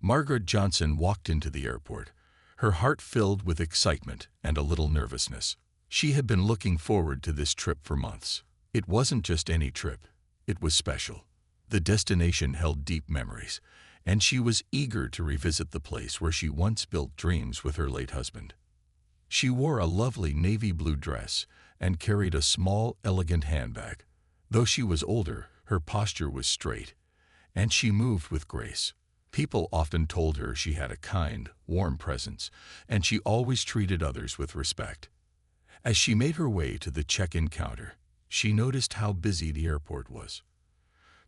Margaret Johnson walked into the airport, her heart filled with excitement and a little nervousness. She had been looking forward to this trip for months. It wasn't just any trip, it was special. The destination held deep memories, and she was eager to revisit the place where she once built dreams with her late husband. She wore a lovely navy blue dress and carried a small, elegant handbag. Though she was older, her posture was straight, and she moved with grace. People often told her she had a kind, warm presence, and she always treated others with respect. As she made her way to the check-in counter, she noticed how busy the airport was.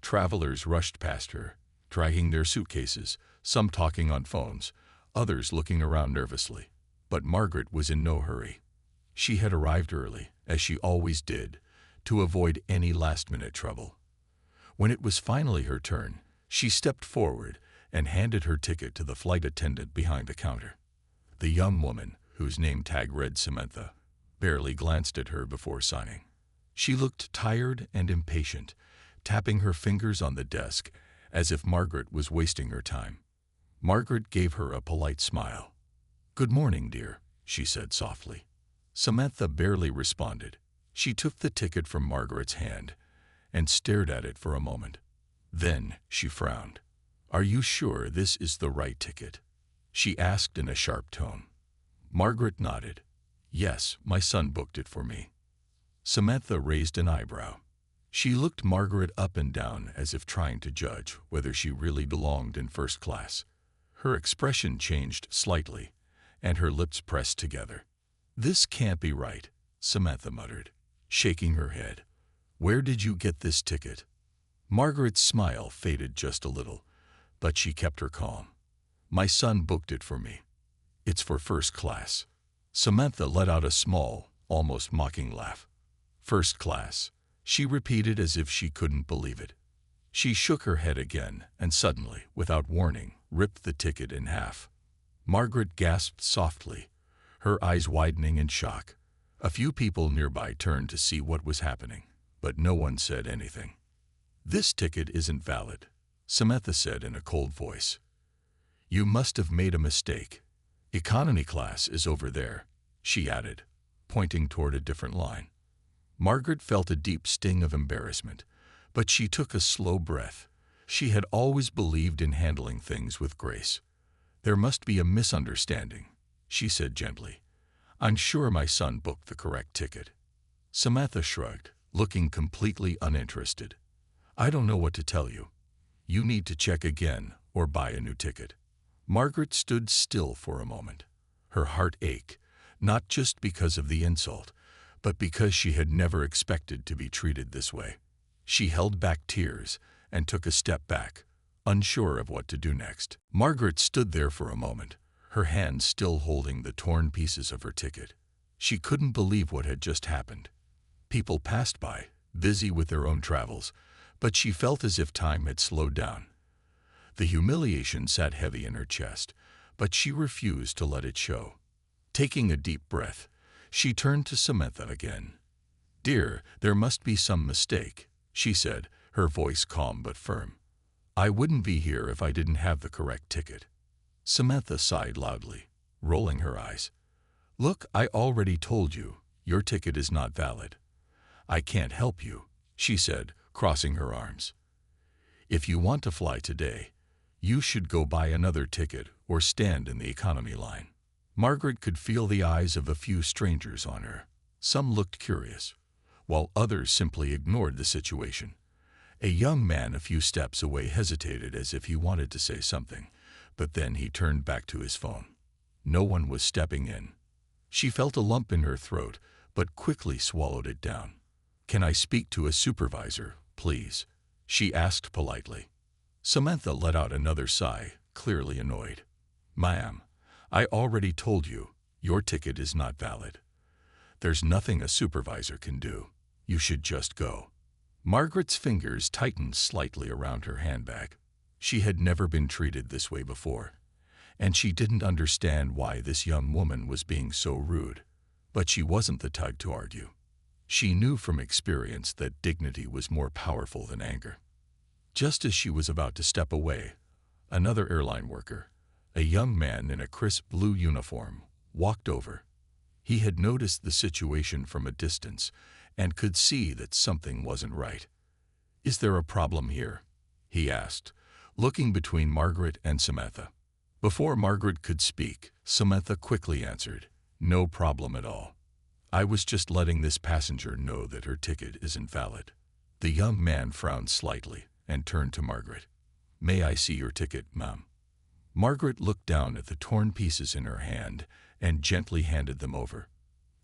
Travelers rushed past her, dragging their suitcases, some talking on phones, others looking around nervously. But Margaret was in no hurry. She had arrived early, as she always did, to avoid any last-minute trouble. When it was finally her turn, she stepped forward and handed her ticket to the flight attendant behind the counter. The young woman, whose name tag read Samantha, barely glanced at her before signing. She looked tired and impatient, tapping her fingers on the desk as if Margaret was wasting her time. Margaret gave her a polite smile. "Good morning, dear," she said softly. Samantha barely responded. She took the ticket from Margaret's hand and stared at it for a moment. Then she frowned. "Are you sure this is the right ticket?" she asked in a sharp tone. Margaret nodded. "Yes, my son booked it for me." Samantha raised an eyebrow. She looked Margaret up and down as if trying to judge whether she really belonged in first class. Her expression changed slightly, and her lips pressed together. "This can't be right," Samantha muttered, shaking her head. "Where did you get this ticket?" Margaret's smile faded just a little, but she kept her calm. "My son booked it for me. It's for first class." Samantha let out a small, almost mocking laugh. "First class," she repeated as if she couldn't believe it. She shook her head again and suddenly, without warning, ripped the ticket in half. Margaret gasped softly, her eyes widening in shock. A few people nearby turned to see what was happening, but no one said anything. "This ticket isn't valid," Samantha said in a cold voice. "You must have made a mistake. Economy class is over there," she added, pointing toward a different line. Margaret felt a deep sting of embarrassment, but she took a slow breath. She had always believed in handling things with grace. "There must be a misunderstanding," she said gently. "I'm sure my son booked the correct ticket." Samantha shrugged, looking completely uninterested. "I don't know what to tell you. You need to check again or buy a new ticket." Margaret stood still for a moment. Her heart ached, not just because of the insult, but because she had never expected to be treated this way. She held back tears and took a step back, unsure of what to do next. Margaret stood there for a moment, her hands still holding the torn pieces of her ticket. She couldn't believe what had just happened. People passed by, busy with their own travels, but she felt as if time had slowed down. The humiliation sat heavy in her chest, but she refused to let it show. Taking a deep breath, she turned to Samantha again. "Dear, there must be some mistake," she said, her voice calm but firm. "I wouldn't be here if I didn't have the correct ticket." Samantha sighed loudly, rolling her eyes. "Look, I already told you, your ticket is not valid. I can't help you," she said, crossing her arms. "If you want to fly today, you should go buy another ticket or stand in the economy line." Margaret could feel the eyes of a few strangers on her. Some looked curious, while others simply ignored the situation. A young man a few steps away hesitated as if he wanted to say something, but then he turned back to his phone. No one was stepping in. She felt a lump in her throat, but quickly swallowed it down. "Can I speak to a supervisor, please?" she asked politely. Samantha let out another sigh, clearly annoyed. "Ma'am, I already told you, your ticket is not valid. There's nothing a supervisor can do. You should just go." Margaret's fingers tightened slightly around her handbag. She had never been treated this way before, and she didn't understand why this young woman was being so rude. But she wasn't the type to argue. She knew from experience that dignity was more powerful than anger. Just as she was about to step away, Another airline worker, a young man in a crisp blue uniform, walked over. He had noticed the situation from a distance and could see that something wasn't right. "Is there a problem here?" he asked, looking between Margaret and Samantha. Before Margaret could speak, Samantha quickly answered, "No problem at all. I was just letting this passenger know that her ticket isn't valid." The young man frowned slightly and turned to Margaret. "May I see your ticket, ma'am?" Margaret looked down at the torn pieces in her hand and gently handed them over.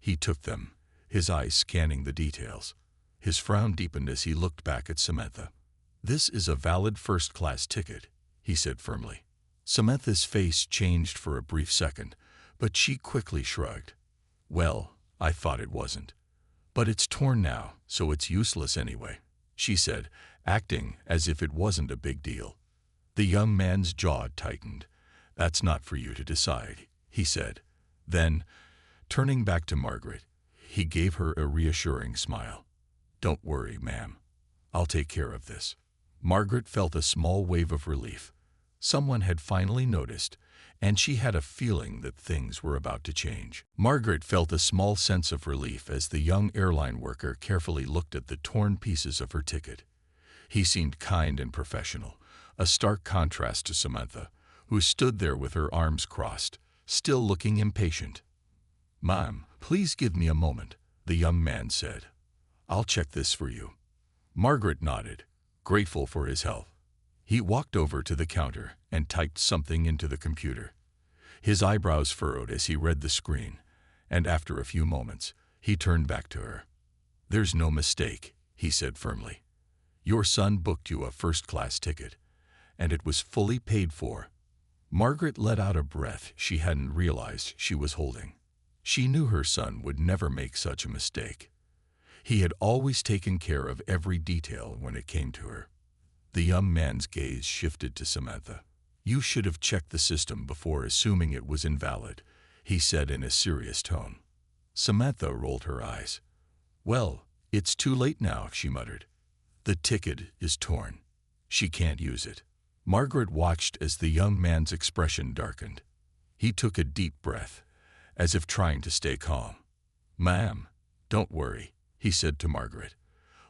He took them, his eyes scanning the details. His frown deepened as he looked back at Samantha. "This is a valid first-class ticket," he said firmly. Samantha's face changed for a brief second, but she quickly shrugged. "Well, I thought it wasn't. But it's torn now, so it's useless anyway," she said, acting as if it wasn't a big deal. The young man's jaw tightened. "That's not for you to decide," he said. Then, turning back to Margaret, he gave her a reassuring smile. "Don't worry, ma'am. I'll take care of this." Margaret felt a small wave of relief. Someone had finally noticed, and she had a feeling that things were about to change. Margaret felt a small sense of relief as the young airline worker carefully looked at the torn pieces of her ticket. He seemed kind and professional, a stark contrast to Samantha, who stood there with her arms crossed, still looking impatient. "Ma'am, please give me a moment," the young man said. "I'll check this for you." Margaret nodded, grateful for his help. He walked over to the counter and typed something into the computer. His eyebrows furrowed as he read the screen, and after a few moments, he turned back to her. "There's no mistake," he said firmly. "Your son booked you a first-class ticket, and it was fully paid for." Margaret let out a breath she hadn't realized she was holding. She knew her son would never make such a mistake. He had always taken care of every detail when it came to her. The young man's gaze shifted to Samantha. "You should have checked the system before assuming it was invalid," he said in a serious tone. Samantha rolled her eyes. "Well, it's too late now," she muttered. "The ticket is torn. She can't use it." Margaret watched as the young man's expression darkened. He took a deep breath, as if trying to stay calm. "Ma'am, don't worry," he said to Margaret.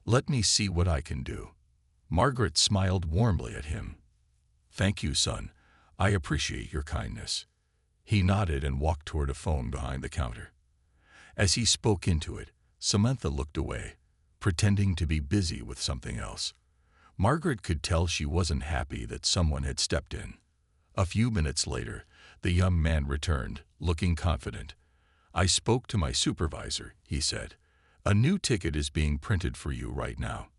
"Let me see what I can do." Margaret smiled warmly at him. "Thank you, son. I appreciate your kindness." He nodded and walked toward a phone behind the counter. As he spoke into it, Samantha looked away, pretending to be busy with something else. Margaret could tell she wasn't happy that someone had stepped in. A few minutes later, the young man returned, looking confident. "I spoke to my supervisor," he said. "A new ticket is being printed for you right now."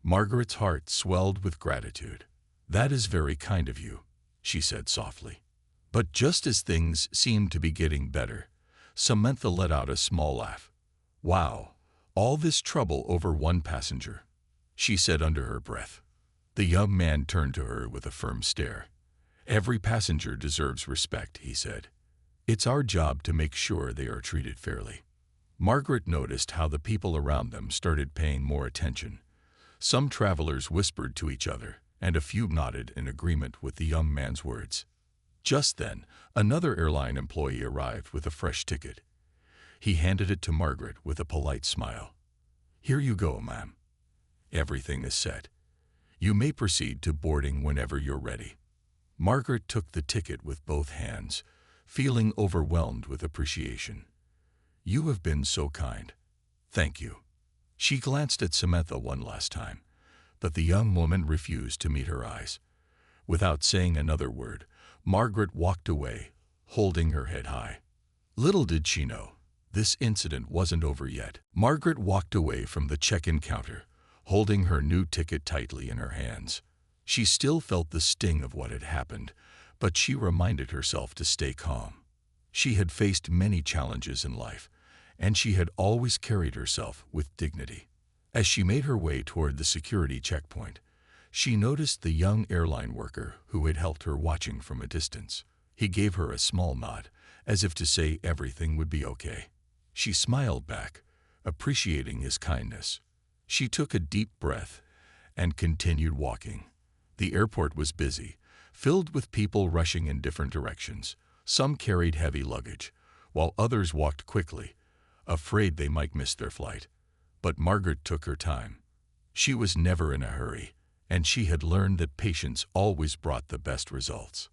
Margaret's heart swelled with gratitude. "That is very kind of you," she said softly. But just as things seemed to be getting better, Samantha let out a small laugh. "Wow, all this trouble over one passenger," she said under her breath. The young man turned to her with a firm stare. "Every passenger deserves respect," he said. "It's our job to make sure they are treated fairly." Margaret noticed how the people around them started paying more attention. Some travelers whispered to each other, and a few nodded in agreement with the young man's words. Just then, another airline employee arrived with a fresh ticket. He handed it to Margaret with a polite smile. "Here you go, ma'am. Everything is set. You may proceed to boarding whenever you're ready." Margaret took the ticket with both hands, feeling overwhelmed with appreciation. "You have been so kind. Thank you." She glanced at Samantha one last time, but the young woman refused to meet her eyes. Without saying another word, Margaret walked away, holding her head high. Little did she know, this incident wasn't over yet. Margaret walked away from the check-in counter, holding her new ticket tightly in her hands. She still felt the sting of what had happened, but she reminded herself to stay calm. She had faced many challenges in life, and she had always carried herself with dignity. As she made her way toward the security checkpoint, she noticed the young airline worker who had helped her watching from a distance. He gave her a small nod, as if to say everything would be okay. She smiled back, appreciating his kindness. She took a deep breath and continued walking. The airport was busy, filled with people rushing in different directions. Some carried heavy luggage, while others walked quickly, afraid they might miss their flight. But Margaret took her time. She was never in a hurry, and she had learned that patience always brought the best results.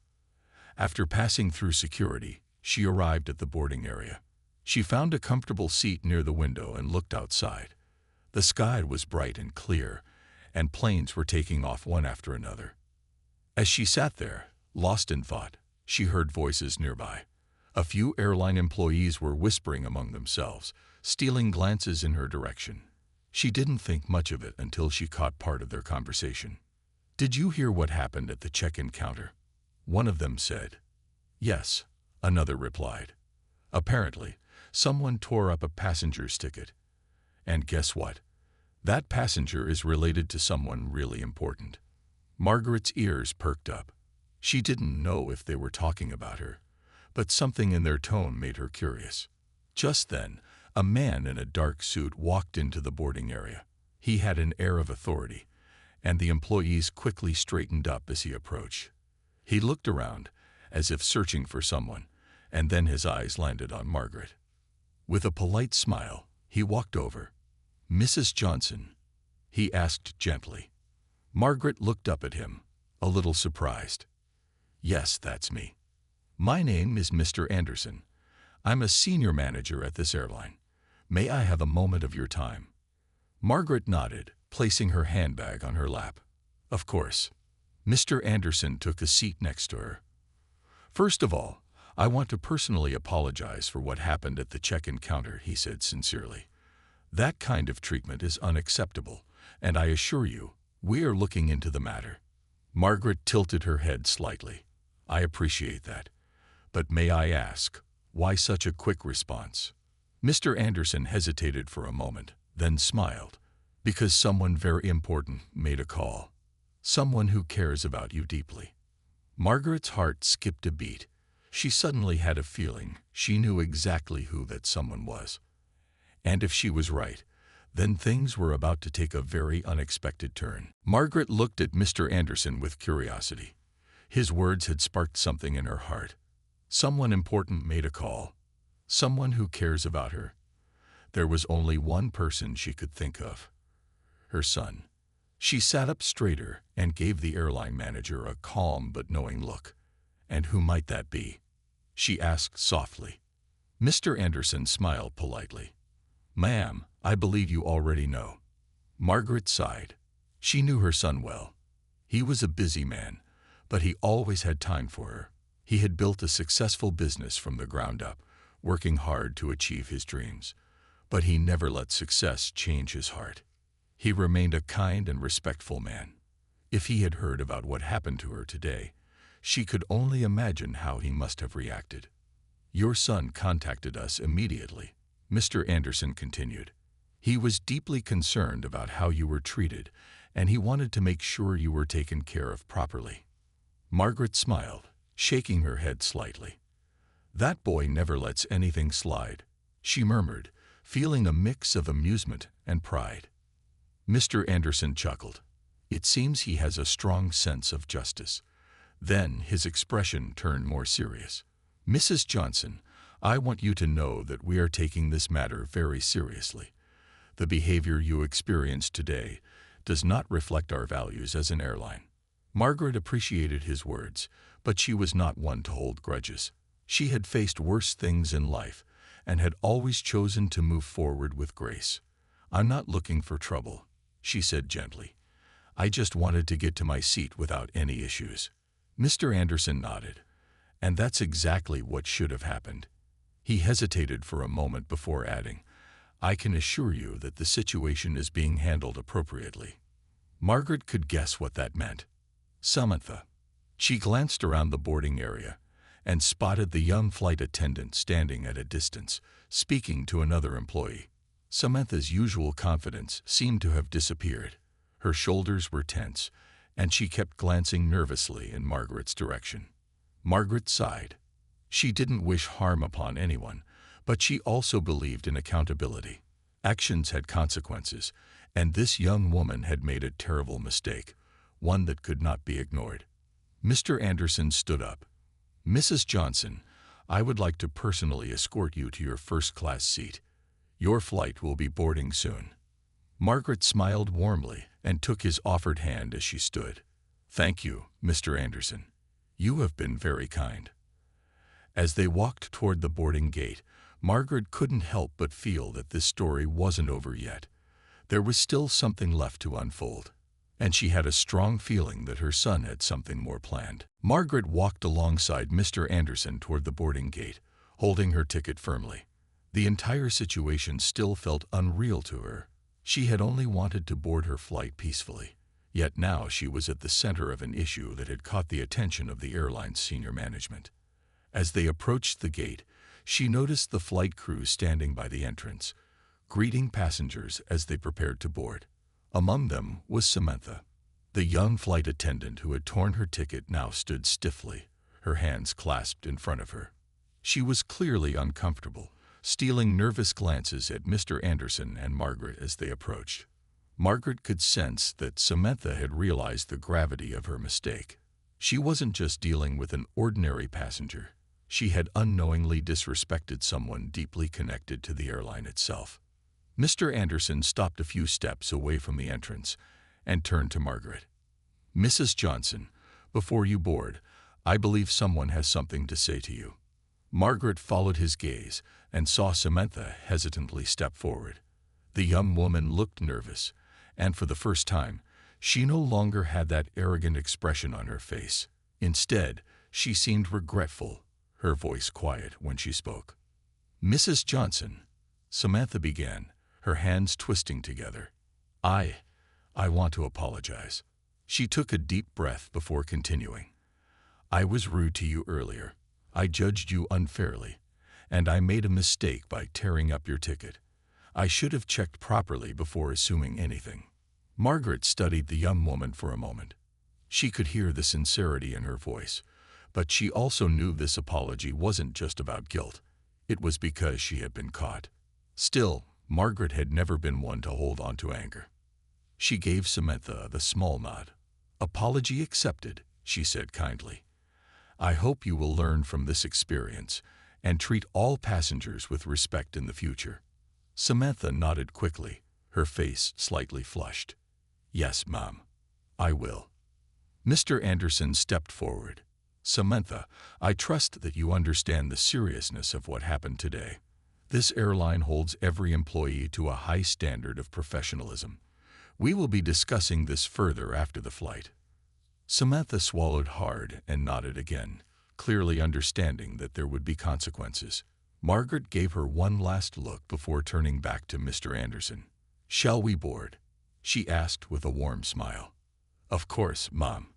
After passing through security, she arrived at the boarding area. She found a comfortable seat near the window and looked outside. The sky was bright and clear, and planes were taking off one after another. As she sat there, lost in thought, she heard voices nearby. A few airline employees were whispering among themselves, stealing glances in her direction. She didn't think much of it until she caught part of their conversation. "Did you hear what happened at the check-in counter?" one of them said. "Yes," another replied. "Apparently, someone tore up a passenger's ticket. And guess what? That passenger is related to someone really important." Margaret's ears perked up. She didn't know if they were talking about her, but something in their tone made her curious. Just then, a man in a dark suit walked into the boarding area. He had an air of authority, and the employees quickly straightened up as he approached. He looked around, as if searching for someone, and then his eyes landed on Margaret. With a polite smile, he walked over. "Mrs. Johnson?" he asked gently. Margaret looked up at him, a little surprised. "Yes, that's me. My name is Mr. Anderson. I'm a senior manager at this airline. May I have a moment of your time?" Margaret nodded, placing her handbag on her lap. "Of course." Mr. Anderson took a seat next to her. "First of all, I want to personally apologize for what happened at the check-in counter," he said sincerely. "That kind of treatment is unacceptable, and I assure you, we are looking into the matter." Margaret tilted her head slightly. "I appreciate that. But may I ask, why such a quick response?" Mr. Anderson hesitated for a moment, then smiled. "Because someone very important made a call. Someone who cares about you deeply." Margaret's heart skipped a beat. She suddenly had a feeling she knew exactly who that someone was. And if she was right, then things were about to take a very unexpected turn. Margaret looked at Mr. Anderson with curiosity. His words had sparked something in her heart. Someone important made a call. Someone who cares about her. There was only one person she could think of. Her son. She sat up straighter and gave the airline manager a calm but knowing look. "And who might that be?" she asked softly. Mr. Anderson smiled politely. "Ma'am, I believe you already know." Margaret sighed. She knew her son well. He was a busy man, but he always had time for her. He had built a successful business from the ground up, working hard to achieve his dreams. But he never let success change his heart. He remained a kind and respectful man. If he had heard about what happened to her today, she could only imagine how he must have reacted. "Your son contacted us immediately," Mr. Anderson continued. "He was deeply concerned about how you were treated, and he wanted to make sure you were taken care of properly." Margaret smiled, shaking her head slightly. "That boy never lets anything slide," she murmured, feeling a mix of amusement and pride. Mr. Anderson chuckled. "It seems he has a strong sense of justice." Then his expression turned more serious. "Mrs. Johnson, I want you to know that we are taking this matter very seriously. The behavior you experienced today does not reflect our values as an airline." Margaret appreciated his words, but she was not one to hold grudges. She had faced worse things in life and had always chosen to move forward with grace. "I'm not looking for trouble," she said gently. "I just wanted to get to my seat without any issues." Mr. Anderson nodded. "And that's exactly what should have happened." He hesitated for a moment before adding, "I can assure you that the situation is being handled appropriately." Margaret could guess what that meant. Samantha. She glanced around the boarding area and spotted the young flight attendant standing at a distance, speaking to another employee. Samantha's usual confidence seemed to have disappeared. Her shoulders were tense, and she kept glancing nervously in Margaret's direction. Margaret sighed. She didn't wish harm upon anyone, but she also believed in accountability. Actions had consequences, and this young woman had made a terrible mistake, one that could not be ignored. Mr. Anderson stood up. "Mrs. Johnson, I would like to personally escort you to your first-class seat. Your flight will be boarding soon." Margaret smiled warmly and took his offered hand as she stood. "Thank you, Mr. Anderson. You have been very kind." As they walked toward the boarding gate, Margaret couldn't help but feel that this story wasn't over yet. There was still something left to unfold, and she had a strong feeling that her son had something more planned. Margaret walked alongside Mr. Anderson toward the boarding gate, holding her ticket firmly. The entire situation still felt unreal to her. She had only wanted to board her flight peacefully, yet now she was at the center of an issue that had caught the attention of the airline's senior management. As they approached the gate, she noticed the flight crew standing by the entrance, greeting passengers as they prepared to board. Among them was Samantha. The young flight attendant who had torn her ticket now stood stiffly, her hands clasped in front of her. She was clearly uncomfortable, stealing nervous glances at Mr. Anderson and Margaret as they approached. Margaret could sense that Samantha had realized the gravity of her mistake. She wasn't just dealing with an ordinary passenger. She had unknowingly disrespected someone deeply connected to the airline itself. Mr. Anderson stopped a few steps away from the entrance and turned to Margaret. "Mrs. Johnson, before you board, I believe someone has something to say to you." Margaret followed his gaze and saw Samantha hesitantly step forward. The young woman looked nervous, and for the first time, she no longer had that arrogant expression on her face. Instead, she seemed regretful, her voice quiet when she spoke. "Mrs. Johnson," Samantha began, her hands twisting together. I want to apologize." She took a deep breath before continuing. "I was rude to you earlier. I judged you unfairly, and I made a mistake by tearing up your ticket. I should have checked properly before assuming anything." Margaret studied the young woman for a moment. She could hear the sincerity in her voice, but she also knew this apology wasn't just about guilt. It was because she had been caught. Still, Margaret had never been one to hold on to anger. She gave Samantha the small nod. "Apology accepted," she said kindly. "I hope you will learn from this experience and treat all passengers with respect in the future." Samantha nodded quickly, her face slightly flushed. "Yes, Mom, I will." Mr. Anderson stepped forward. "Samantha, I trust that you understand the seriousness of what happened today. This airline holds every employee to a high standard of professionalism. We will be discussing this further after the flight." Samantha swallowed hard and nodded again, clearly understanding that there would be consequences. Margaret gave her one last look before turning back to Mr. Anderson. "Shall we board?" she asked with a warm smile. "Of course, Mom."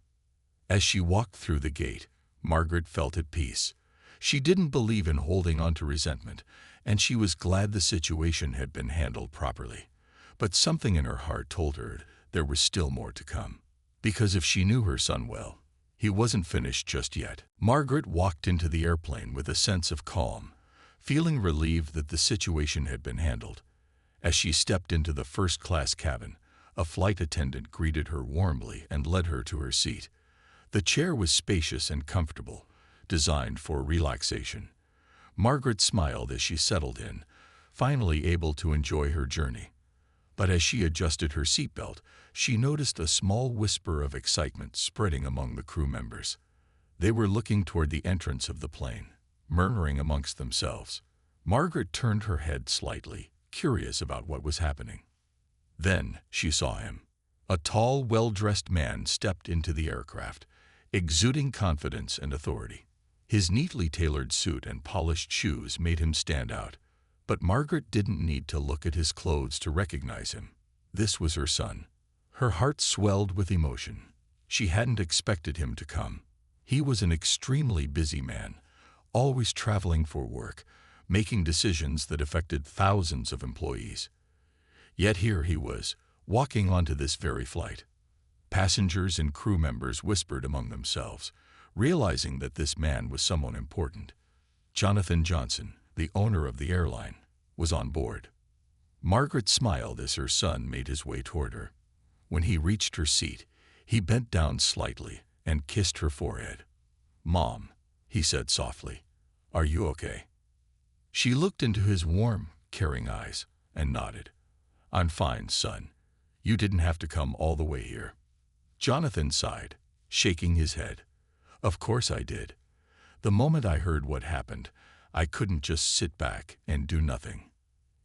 As she walked through the gate, Margaret felt at peace. She didn't believe in holding on to resentment, and she was glad the situation had been handled properly. But something in her heart told her there was still more to come. Because if she knew her son well, he wasn't finished just yet. Margaret walked into the airplane with a sense of calm, feeling relieved that the situation had been handled. As she stepped into the first-class cabin, a flight attendant greeted her warmly and led her to her seat. The chair was spacious and comfortable, designed for relaxation. Margaret smiled as she settled in, finally able to enjoy her journey. But as she adjusted her seatbelt, she noticed a small whisper of excitement spreading among the crew members. They were looking toward the entrance of the plane, murmuring amongst themselves. Margaret turned her head slightly, curious about what was happening. Then she saw him. A tall, well-dressed man stepped into the aircraft, exuding confidence and authority. His neatly tailored suit and polished shoes made him stand out. But Margaret didn't need to look at his clothes to recognize him. This was her son. Her heart swelled with emotion. She hadn't expected him to come. He was an extremely busy man, always traveling for work, making decisions that affected thousands of employees. Yet here he was, walking onto this very flight. Passengers and crew members whispered among themselves, realizing that this man was someone important. Jonathan Johnson, the owner of the airline, was on board. Margaret smiled as her son made his way toward her. When he reached her seat, he bent down slightly and kissed her forehead. "Mom," he said softly, "are you okay?" She looked into his warm, caring eyes and nodded. "I'm fine, son. You didn't have to come all the way here." Jonathan sighed, shaking his head. "Of course I did. The moment I heard what happened, I couldn't just sit back and do nothing."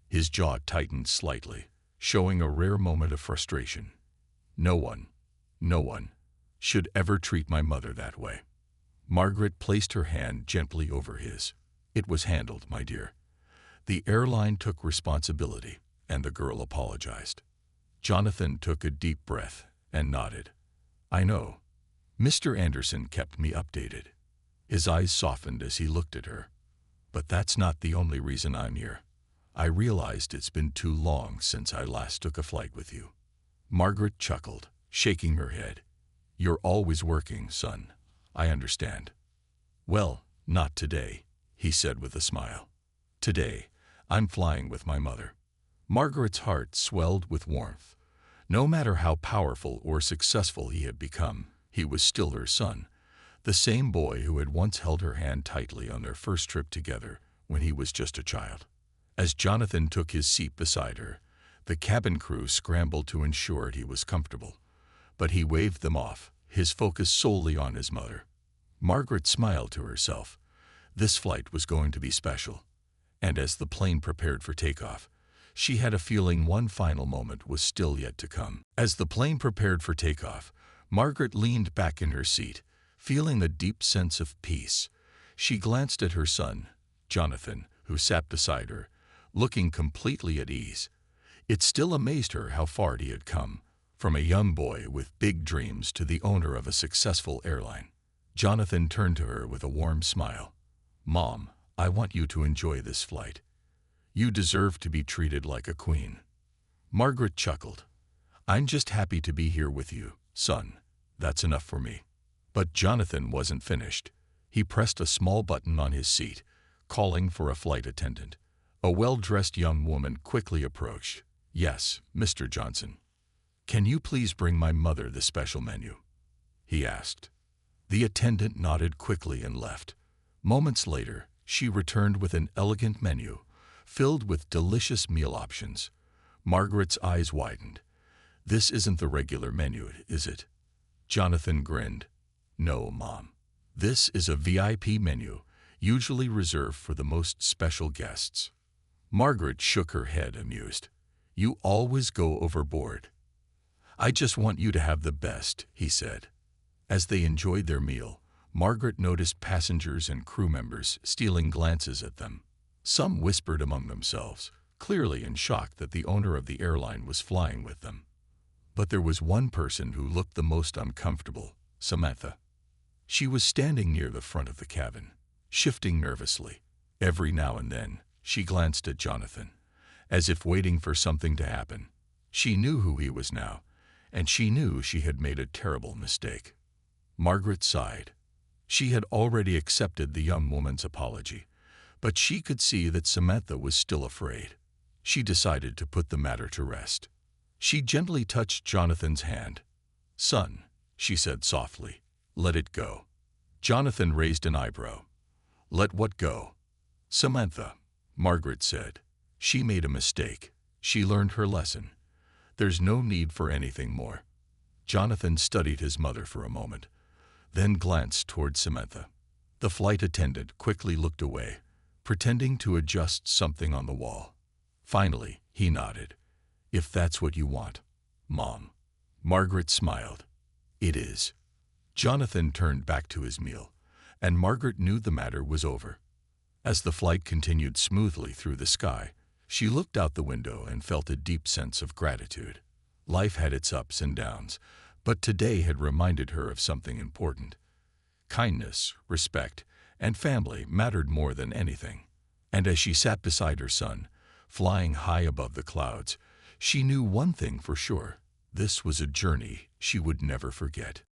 His jaw tightened slightly, showing a rare moment of frustration. No one should ever treat my mother that way." Margaret placed her hand gently over his. "It was handled, my dear. The airline took responsibility, and the girl apologized." Jonathan took a deep breath and nodded. "I know. Mr. Anderson kept me updated." His eyes softened as he looked at her. "But that's not the only reason I'm here. I realized it's been too long since I last took a flight with you." Margaret chuckled, shaking her head. "You're always working, son. I understand." "Well, not today," he said with a smile. "Today, I'm flying with my mother." Margaret's heart swelled with warmth. No matter how powerful or successful he had become, he was still her son, the same boy who had once held her hand tightly on their first trip together when he was just a child. As Jonathan took his seat beside her, the cabin crew scrambled to ensure he was comfortable. But he waved them off, his focus solely on his mother. Margaret smiled to herself. This flight was going to be special. And as the plane prepared for takeoff, she had a feeling one final moment was still yet to come. As the plane prepared for takeoff, Margaret leaned back in her seat, feeling a deep sense of peace. She glanced at her son, Jonathan, who sat beside her, looking completely at ease. It still amazed her how far he had come, from a young boy with big dreams to the owner of a successful airline. Jonathan turned to her with a warm smile. "Mom, I want you to enjoy this flight. You deserve to be treated like a queen." Margaret chuckled. "I'm just happy to be here with you, son. That's enough for me." But Jonathan wasn't finished. He pressed a small button on his seat, calling for a flight attendant. A well-dressed young woman quickly approached. "Yes, Mr. Johnson. Can you please bring my mother the special menu?" he asked. The attendant nodded quickly and left. Moments later, she returned with an elegant menu, filled with delicious meal options. Margaret's eyes widened. "This isn't the regular menu, is it?" Jonathan grinned. "No, Mom. This is a VIP menu, usually reserved for the most special guests." Margaret shook her head, amused. "You always go overboard." "I just want you to have the best," he said. As they enjoyed their meal, Margaret noticed passengers and crew members stealing glances at them. Some whispered among themselves, clearly in shock that the owner of the airline was flying with them. But there was one person who looked the most uncomfortable, Samantha. She was standing near the front of the cabin, shifting nervously. Every now and then, she glanced at Jonathan, as if waiting for something to happen. She knew who he was now, and she knew she had made a terrible mistake. Margaret sighed. She had already accepted the young woman's apology, but she could see that Samantha was still afraid. She decided to put the matter to rest. She gently touched Jonathan's hand. "Son," she said softly, "let it go." Jonathan raised an eyebrow. "Let what go?" "Samantha," Margaret said. "She made a mistake. She learned her lesson. There's no need for anything more." Jonathan studied his mother for a moment, then glanced toward Samantha. The flight attendant quickly looked away, pretending to adjust something on the wall. Finally, he nodded. "If that's what you want, Mom." Margaret smiled. "It is." Jonathan turned back to his meal, and Margaret knew the matter was over. As the flight continued smoothly through the sky, she looked out the window and felt a deep sense of gratitude. Life had its ups and downs, but today had reminded her of something important. Kindness, respect, and family mattered more than anything. And as she sat beside her son, flying high above the clouds, she knew one thing for sure: this was a journey she would never forget.